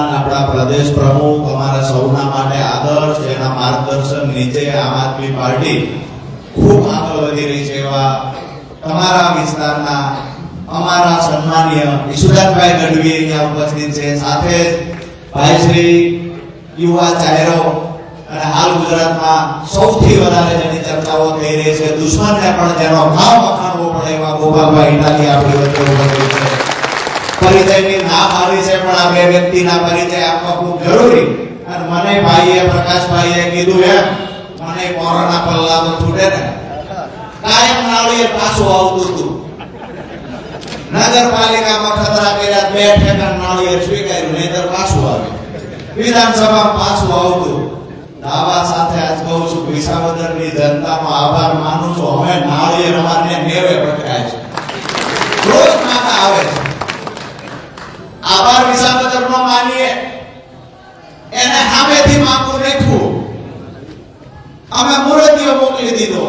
વડાપ્રધાન આપણા પ્રદેશ પ્રમુખ અમારા સૌના માટે આદર્શ જેના માર્ગદર્શન નીચે આમ આદમી પાર્ટી ખૂબ આગળ વધી રહી છે એવા તમારા વિસ્તારના અમારા સન્માનીય ઈશુદાનભાઈ ગઢવી અહીંયા ઉપસ્થિત છે, સાથે ભાઈ શ્રી યુવા ચાહેરો અને હાલ ગુજરાતમાં સૌથી વધારે જેની ચર્ચાઓ થઈ રહી છે, દુશ્મનને પણ જેનો ભાવ વખાણવો પડે એવા ગોપાલભાઈ ઇટાલી આપણી વચ્ચે ઉપસ્થિત છે. પરિચયની નામ આવી છે પણ આ બે વ્યક્તિના પરિચય આપવા ખૂબ જરૂરી. અને મને ભાઈએ પ્રકાશભાઈએ કીધું એમ મને કોરોના પલ્લા તો છૂટે ને, કાયમ નાળીએ પાછું આવતું હતું. નગરપાલિકામાં ખતરા કર્યા, 2 ઠેકાણ નાળીએ સ્વીકાર્યું, નહીતર પાછું આવે. વિધાનસભામાં પાછું આવતું. દાવા સાથે આજ કહું છું, વિસાવદરની જનતાનો આભાર માનું છું. હવે નાળીએ રવાને નેવે પકડાય છે, રોજ માતા આવે છે. આભાર વિસાવદરનો માનીએ એને સામેથી માંગવું નાખ્યું, અમે મૂર્તિઓ મોકલી દીધો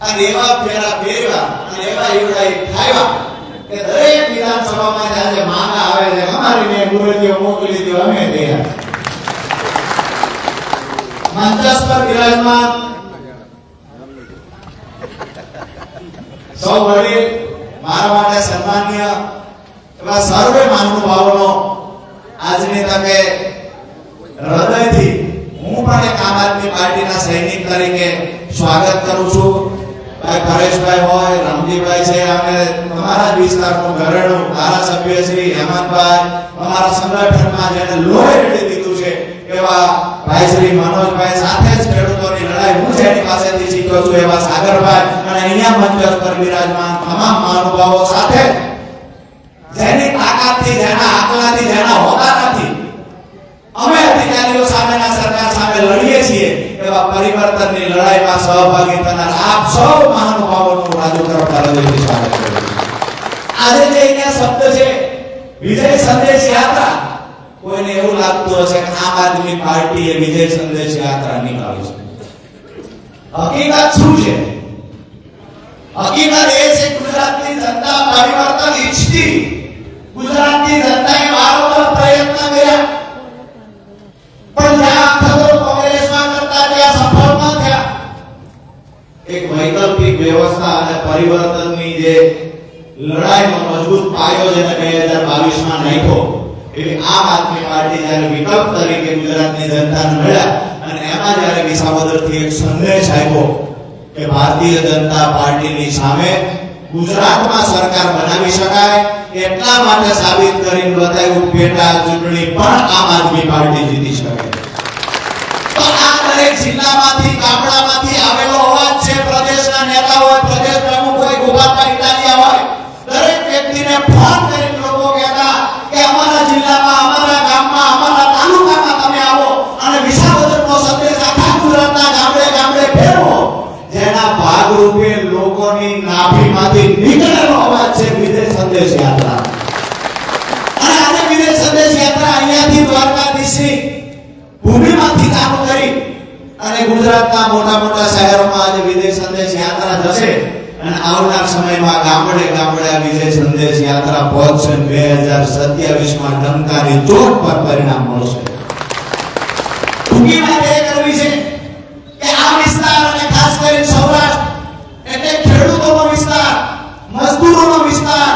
અને એવા ફેરા ફેરવા અને એવા ઈવડાઈ ખાયા કે દરેક વિધાનસભામાં આજે માંગા આવે છે, અમારી મેં મૂર્તિઓ મોકલી દીધો, અમે ગયા. મંચસ પર વિરાજમાન સૌ વડીલ, મારા માટે સન્માનીય એવા સર્વે મહાનુભાવોનો આજની તકે હૃદયથી હું પણ એક આમ આદમી પાર્ટીના સૈનિક તરીકે સ્વાગત કરું છું. ભાઈ પરેશભાઈ હોય, રામજીભાઈ છે, અમે તમારા વિસ્તારનું ઘરેણું ધારાસભ્ય શ્રી હેમંતભાઈ, અમારા સંગઠનમાં જેને લોહી રેડી દીધું છે એવા ભાઈ શ્રી મનોજભાઈ, સાથે જ ખેડૂતોની લડાઈ હું જેની પાસેથી શીખ્યો છું એવા સાગરભાઈ, અને અહીંયા મંચ પર વિરાજમાન તમામ મહાનુભાવો, સાથે જેની તાકાતથી, જેના આંકડાથી, જેના હોદ્દાથી અમે અધિકારીઓ સામેના સરકાર સામે લડીએ છીએ એવા પરિવર્તનની લડાઈમાં સહભાગી થનાર આપ સૌ મહાનુભાવોનું રાજુ તરફ હૃદયથી સ્વાગત કરું છું. આજે જે અહીંયા શબ્દ છે વિજય સંદેશ યાત્રા, કોઈને એવું લાગતું હશે કે આમ આદમી પાર્ટીએ વિજય સંદેશ યાત્રા નીકાળી છે. હકીકત શું છે? હકીકત એ છે ગુજરાતની જનતા પરિવર્તન ઈચ્છતી, ગુજરાતની જનતાએ વારંવાર પ્રયત્ન કર્યા પણ જ્યાં ખબર કોંગ્રેસમાં કરતા ત્યાં સફળ ન થયા. એક વૈકલ્પિક વ્યવસ્થા અને પરિવર્તનની જે લડાઈનો મજબૂત પાયો જેને 2022માં નાખ્યો એવી આમ આદમી પાર્ટી જ્યારે વિકલ્પ તરીકે ગુજરાતની જનતાને મળ્યા અને એમાં જ્યારે વિસાવદરથી એક સંદેશ આવ્યો કે ભારતીય જનતા પાર્ટીની સામે ગુજરાતમાં સરકાર બનાવી શકાય, એટલા માટે સાબિત કરીને બતાવ્યું પેટા ચૂંટણી પણ આમ આદમી પાર્ટી જીતી શકે. તો આ દરેક જિલ્લામાંથી, ગામડામાંથી આવેલો અવાજ છે. પ્રદેશના નેતા હોય, પ્રદેશ પ્રમુખ હોય, ગોપાલભાઈ ઇટાલિયા હોય, દરેક વ્યક્તિને ફોન કરીને લોકો કહેતા કે અમારા જિલ્લામાં, અમારા ગામમાં, અમારા તાલુકામાં તમે આવો અને વિસાવદરનો સંદેશ આખા ગુજરાતના ગામડે ગામડે ફેરવો. જેના ભાગરૂપે લોકોની નાભીમાંથી નીકળેલો અવાજ છે વિજય સંદેશ યાત્રા. અને આજે વિજય સંદેશ યાત્રા અહીંયાથી દ્વારકાધીશની ભૂમિમાંથી ચાલુ કરી અને ગુજરાતના મોટા મોટા શહેરોમાં આજે વિજય સંદેશ યાત્રા જશે અને આવનાર સમયમાં ગામડે ગામડે આ વિજય સંદેશ યાત્રા પહોંચશે. 2027માં ડંકાની ચોટ પર પરિણામ મળશે. ટૂંકી વાત એ કરવી છે કે આ વિસ્તાર અને ખાસ કરીને સૌરાષ્ટ્ર એટલે ખેડૂતોનો વિસ્તાર, મજદૂરોનો વિસ્તાર,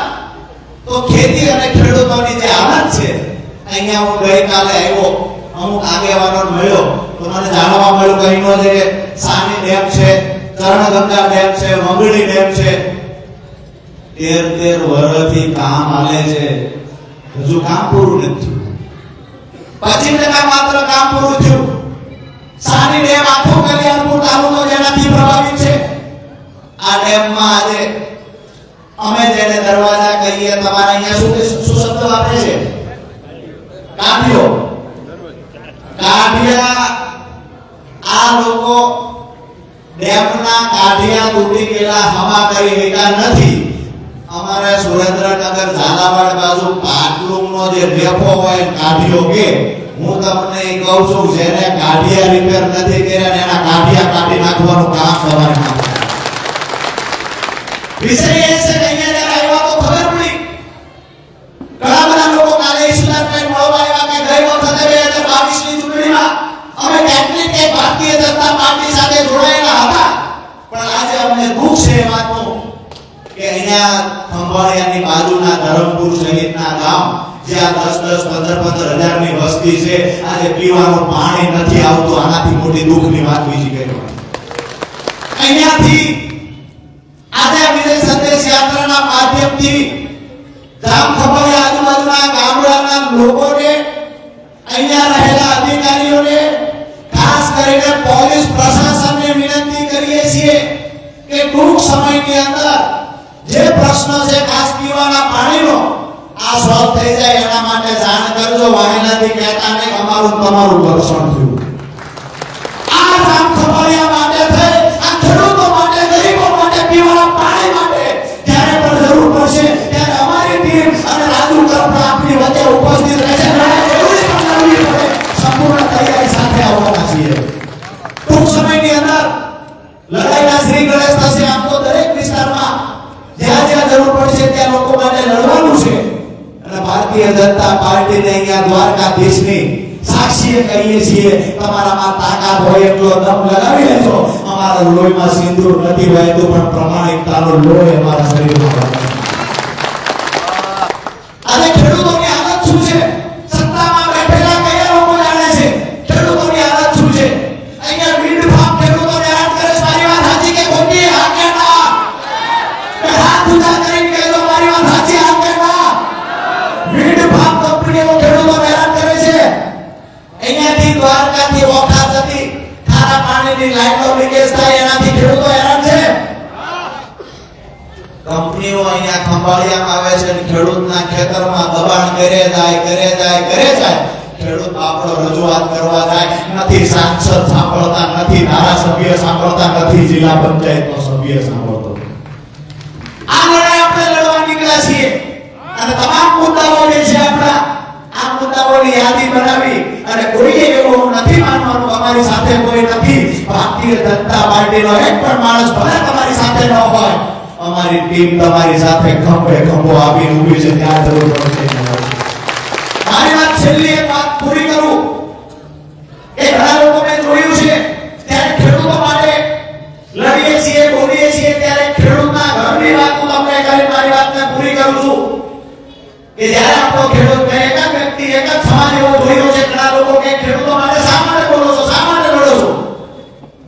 તો ખેતી અને ખેડૂતોની જે હાલત છે, અહીંયા હું ગઈકાલે આવ્યો, અમુક આગેવાનો મળ્યો તો મને જાણવા મળ્યું કે અહીંનો જે સાની ડેમ છે, ચરણગંગા ડેમ છે, મંગળી ડેમ છે, 13 વર્ષથી કામ હાલે છે, હજુ કામ પૂરું નથી થયું. 25% માત્ર કામ પૂરું થયું. સાની ડેમ આખો કલ્યાણપુર તાલુકો જેનાથી પ્રભાવિત છે. આ ડેમમાં આજે અમે જેને દરવાજા કહીએ, તમારા અહીંયા શું શબ્દ વાપરે છે? કાઢ્યો. કાઢિયા. આ લોકો ડેમના કાઢિયા તૂટી ગયેલા હમા કરી શક્યા નથી. અમારે સુરેન્દ્રનગર ઝાલાવાડ બાજુ પાટલુંનો જે ડેપો હોય કાઢ્યો કે હું તમને કહું છું, જેને કાઢિયા રિપેર નથી કર્યા એના કાઢિયા કાઢી નાખવાનું કામ તમારે નાખવું. વિષય એ છે કે અહીંયા જ્યારે આવ્યા તો ખબર પડી ઘણા બધા લોકો કાલે ઈશ્વરભાઈ મળવા આવ્યા જ્યાં 10-10, 15-15 હજારની વસ્તી છે, આજે પીવાનું પાણી નથી આવતું, આનાથી મોટી દુઃખની વાત બીજી કઈ હોય? અહીંયાથી આજે વિજય સંદેશ યાત્રાના માધ્યમથી જામખંભાળિયા આજુબાજુના ગામડાના લોકોને, અહીંયા રહેલા અધિકારીઓને, ખાસ કરીને પોલીસ પ્રશાસનને વિનંતી કરીએ છીએ કે ટૂંક સમયની અંદર જે પ્રશ્ન છે ખાસ પીવાના પાણીનો આ સોલ્વ થઈ જાય એના માટે જાણ કરજો. વાહિલાથી કહેતા નહીં અમારું તમારું ઘર્ષણ થયું. આ જામખંભાળિયા માટે થઈ, આ ખેડૂતો માટે, ગરીબો માટે, પીવાના પાણી માટે જ્યારે પણ જરૂર પડશે ત્યારે અમારી ટીમ અને રાજુ કરપડા આપણી વચ્ચે ઉપસ્થિત રહેશે. એવડી પણ કરવી પડે, સંપૂર્ણ તૈયારી સાથે આવવાના છીએ. ટૂંક સમયની અંદર લડાઈના શ્રી ગણેશ થશે. આમ તો દરેક વિસ્તારમાં જ્યાં જ્યાં જરૂર પડશે ત્યાં લોકો માટે લડવાનું છે. અને ભારતીય જનતા પાર્ટીને અહીંયા દ્વારકાધીશની સાક્ષીએ કહીએ છીએ, તમારામાં તાકાત હોય એટલો દમ લગાવી લેજો. અમારા લોહીમાં સિંદૂર નથી વહેતું, પણ પ્રમાણિકતાનો લોહી અમારા શરીરમાં વહે. આજે ખેડૂતોની હાલત શું છે? સત્તામાં બેઠેલા કયા લોકો જાણે છે ખેડૂતોની હાલત શું છે? અહીંયા વીડ ફાર્મ ખેડૂતોને હેરાન કરે છે. મારી વાત સાચી કે ખોટી? હા કે ના? હાથ ઊંચા કરીને કહેજો મારી વાત સાચી, હા કે ના? વીડ ફાર્મ કંપનીઓ ખેડૂતોને હેરાન કરે છે. અહીંયાથી દ્વારકાથી ઓખા જતી ખારા પાણીની લાઈનો લીકેજ થાય, એનાથી ખેડૂતો હેરાન છે. કંપનીઓ અહીંયા ખંભાળિયામાં આવે છે અને ખેડૂતના ખેતરમાં દબાણ કરે જાય. ખેડૂત આપણો રજૂઆત કરવા જાય, નથી સાંસદ સાંભળતા, નથી ધારાસભ્ય સાંભળતા, નથી જિલ્લા પંચાયતનો સભ્ય સાંભળતો. આ લડાઈ આપણે લડવા નીકળ્યા છીએ અને તમામ મુદ્દાઓ જે છે આપણા, આ મુદ્દાઓની યાદી બનાવી અને કોઈએ એવું નથી માનવાનું અમારી સાથે કોઈ નથી. ભારતીય જનતા પાર્ટીનો એક પણ માણસ ભલે તમારી સાથે ન હોય, અમારી ટીમ તમારી સાથે ખંભે ખંભો આપીને ઊભી છે. ત્યાં જરૂર પડશે. મારી વાત છેલ્લી એક વાત પૂરી કરું કે ઘણા લોકો મેં જોયું છે ત્યારે ખેડૂતો માટે લડીએ છીએ, બોલીએ છીએ, ત્યારે ખેડૂતના ઘરની વાત હું તમને કરી મારી વાતને પૂરી કરું છું કે જ્યારે આપણો ખેડૂત મેં એક જ વ્યક્તિ, એક જ સમાજ એવો જોયો છે. ઘણા લોકો કે ખેડૂતો માટે શા માટે બોલો છો, શા માટે લડો છો?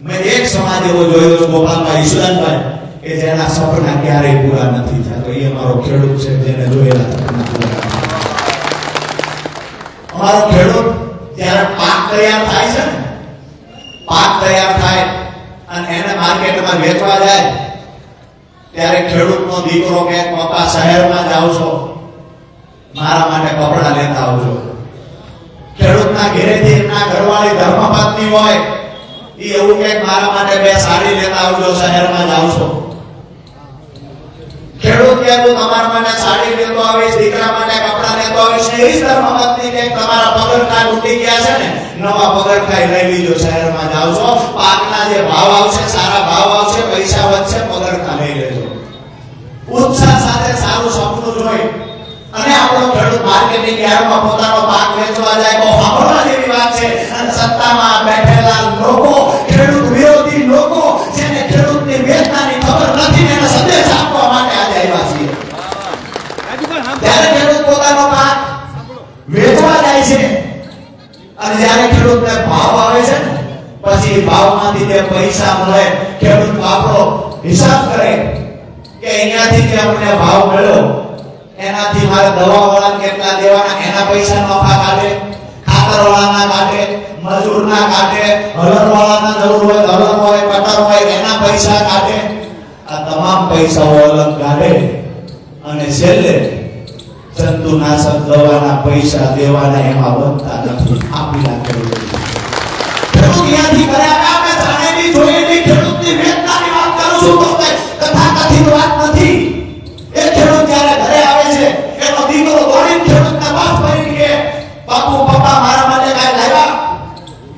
મેં એક સમાજ એવો જોયો છે, ગોપાલભાઈ ઈશ્વરભાઈ, કે જેના સપના ક્યારેય પૂરા નથી થતા. એ અમારો ખેડૂત છે, જેને જોયેલા સપના પૂરા. અમારો ખેડૂત જ્યારે પાક તૈયાર થાય છે ને, પાક તૈયાર થાય અને એને માર્કેટમાં વેચવા જાય ત્યારે ખેડૂતનો દીકરો કે પપ્પા શહેરમાં જાવ છો, મારા માટે કપડા લેતા આવજો. ખેડૂતના ઘરેથી એમના ઘરવાળી ધર્મપત્ની હોય, એ એવું કે મારા માટે 2 સાડી લેતા આવજો, શહેરમાં જાવ છો. ખેડૂત કે હું તમારા માટે સાડી લેતો આવીશ, દીકરા માટે કપડા લેતો આવીશ. એ જ ધર્મપત્ની કે તમારા પગરખા તૂટી ગયા છે ને, નવા પગરખા લઈ લીજો, શહેરમાં જાવ છો. પાકના જે ભાવ આવશે, સારા ભાવ આવશે, પૈસા વધશે, પગરખા લઈ લેજો. ઉત્સાહ સાથે સારું સપનું જોઈ અને આપણો ખેડૂત માર્કેટિંગ યાર્ડમાં પોતાનો પાક વેચવા જાય તો સાંભળવા જેવી વાત છે. અને સત્તામાં બેઠેલા લોકો, ખેડૂત વિરોધી લોકો, જેને ખેડૂતની વેદનાની ખબર નથી, એને સંદેશ આપવા માટે આજે આવ્યા છીએ. જ્યારે ખેડૂત પોતાનો પાક વેચવા જાય છે અને જ્યારે ખેડૂતને ભાવ આવે છે ને, પછી ભાવમાંથી જે પૈસા મળે, ખેડૂત આપણો હિસાબ કરે કે અહીંયાથી જે અમને ભાવ મળ્યો એનાથી મારે દવાવાળાને કેટલા દેવાના, એના પૈસા નફા કાઢે, ખાતરવાળાના કાઢે, મજૂરના કાઢે, હલરવાળાના જરૂર હોય, હલર હોય, કટર હોય, એના પૈસા કાઢે. આ તમામ પૈસાઓ અલગ કાઢે અને છેલ્લે જંતુનાશક દવાના પૈસા દેવાના એમાં બનતા નથી, આપી નાખે. ખેડૂત ત્યાંથી કરે આપણે જાણેલી જોયેલી ખેડૂતની વેદનાની વાત કરું છું, તો કથાકથિત વાત નથી. એ ખેડૂત જ્યારે ઘરે આવે છે, એનો દીકરો દોડીને ખેડૂતના બાપ કરીને કે બાપુ પપ્પા મારા માટે કાંઈ લાવ્યા?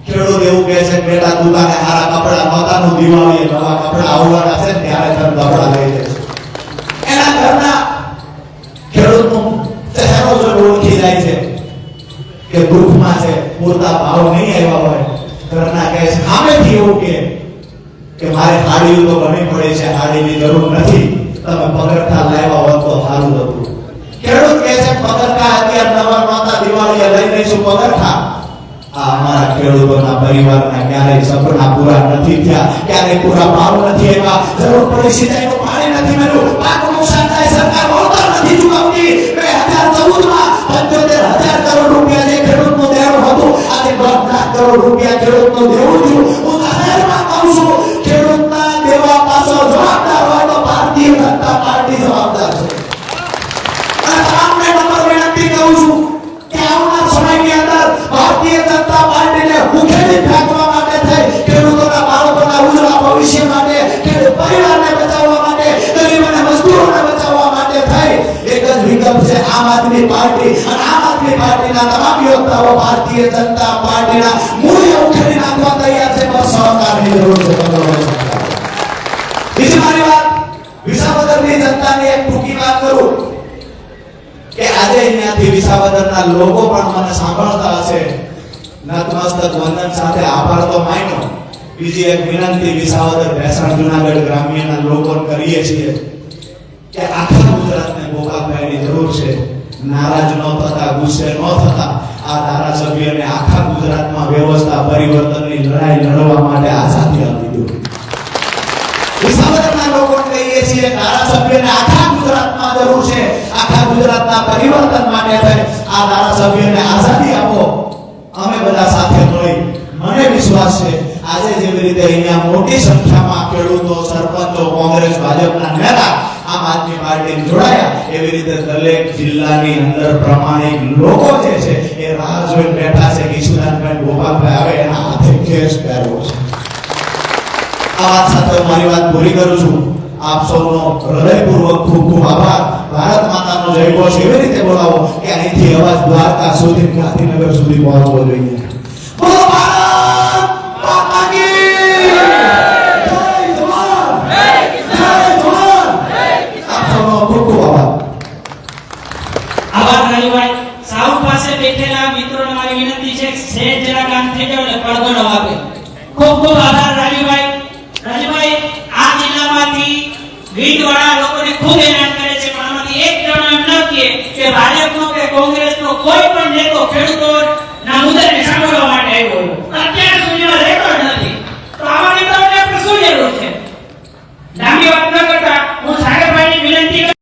ખેડૂત એવું કહે છે બેટા દુકાને હારા કપડા નહોતાનું, દિવાળીએ નવા કપડા આવવાના છે ત્યારે તને કપડા લઈ દે. એના ઘરના ખેડૂતનું ચહેરો જો ઓળખી જાય છે કે દુઃખમાં છે, પૂરતા ભાવ નહીં આવ્યા હોય, ઘરના કહે છે સામેથી એવું કે મારે હાડીઓ તો ઘણી પડે છે, હાડીની જરૂર નથી, તમે પગરખા લાવ્યા હોત તો સારું હતું. ખેડૂત કહે છે પગરખા અત્યારે નવા નોતા દિવાળીએ લઈ લઈશું પગરખા. આ અમારા ખેડૂતોના પરિવારના ક્યારેય સપના પૂરા નથી થયા, ક્યારેય પૂરા ભાવ નથી આવ્યા, જરૂર પડી સિંચાઈનું પાણી નથી મળ્યું, પાક નુકસાન થાય સરકાર વળતર નથી ચૂકવતી. 2014 માં 75,000 કરોડ રૂપિયા જે ખેડૂતનું દેવું હતું, આજે 10 લાખ કરોડ રૂપિયા ખેડૂતનું દેવું છું. હું જાહેરમાં કહું છું, ખેડૂતના દેવા પાછો જવાબદાર હોય તો ભારતીય જનતા પાર્ટી જવાબદાર છે. અને તમામને નમ્ર વિનંતી કરું છું કે આવનાર સમયની અંદર ભારતીય જનતા પાર્ટીને મુખેલી ફેંકવા માટે થઈ, ખેડૂતોના બાળકોના ઉજ્જવળ ભવિષ્ય માટે, ખેડૂત પરિવારને બચાવવા માટે, ગરીબ અને મજદૂરોને બચાવવા માટે થઈ એક જ વિકલ્પ છે આમ આદમી પાર્ટી. અને આમ આદમી પાર્ટીના તમામ યોદ્ધાઓ ભારતીય જનતા પાર્ટીના મૂળિયા ઉખેડી નાખવા તૈયાર છે. બસ સહકારની જરૂર છે. બીજી મારી વાત વિસાવદરની જનતાની એક ટૂંકી વાત કરું કે આજે અહીંયાથી વિસાવદરના લોકો પણ મને સાંભળતા હશે. નતમસ્તક વંદન સાથે આભાર તો માન્યો. બીજી એક વિનંતી વિસાવદર ભેસાણ જુનાગઢ ગ્રામ્યના લોકોને કરીએ છીએ કે આખા ગુજરાતને ગોપાલભાઈની જરૂર છે. નારાજ ન થતા, ગુસ્સે ન થતા, આ ધારાસભ્યને આખા ગુજરાતમાં વ્યવસ્થા પરિવર્તનની લડાઈ લડવા માટે આઝાદી આપી દો. વિસાવદરના લોકોને કહીએ છીએ ધારાસભ્યને આખા ગુજરાતમાં જરૂર છે, આખા ગુજરાતના પરિવર્તન માટે થઈ આ ધારાસભ્યને આઝાદી આપો. અમે બધા સાથે મળી, મને વિશ્વાસ છે આજે જેવી રીતે અહીંયા મોટી સંખ્યામાં ખેડૂતો, સરપંચો, કોંગ્રેસ, ભાજપના નેતા આમ આદમી પાર્ટી જોડાયા, એવી રીતે દરેક જિલ્લાની અંદર પ્રમાણિક લોકો જે છે એ રાહ જોઈને બેઠા છે કે ઈશુદાનભાઈ ગોપાલભાઈ આવે એના હાથે કેસ પહેરવો છે. આ વાત સાથે મારી વાત પૂરી કરું છું. આપ સૌનો હૃદયપૂર્વક ખૂબ ખૂબ આભાર. ભારત માતાનો જય ઘોષ એવી રીતે બોલાવો કે અહીંથી અવાજ દ્વારકા સુધી, ગાંધીનગર સુધી પહોંચવો જોઈએ. બોલો ભારત માતા કી જય! જવાન જય કિસાન! જવાન આપ સૌનો ખૂબ ખૂબ આભાર. આભાર રાજુભાઈ. સાઉથ પાસે બેઠેલા મિત્રોને મારી વિનંતી છે સેજ જરા કામ થઈ જાવ ને પડદો ન વાગે. ખૂબ ખૂબ આભાર રાજુભાઈ. રાજુભાઈ આ જિલ્લામાંથી વીટવાળા લોકોને ખૂબ હેરાન કરે છે, પણ આમાંથી એક જણો એમ ન કહે કે ભાજપનો કે કોંગ્રેસનો કોઈ પણ નેતો ખેડૂતોના મુદ્દાને સાંભળવા માટે આવ્યો હોય. અત્યાર સુધીમાં રેકોર્ડ નથી. તો આવા નેતાઓને આપણે શું જરૂર છે? લાંબી વાત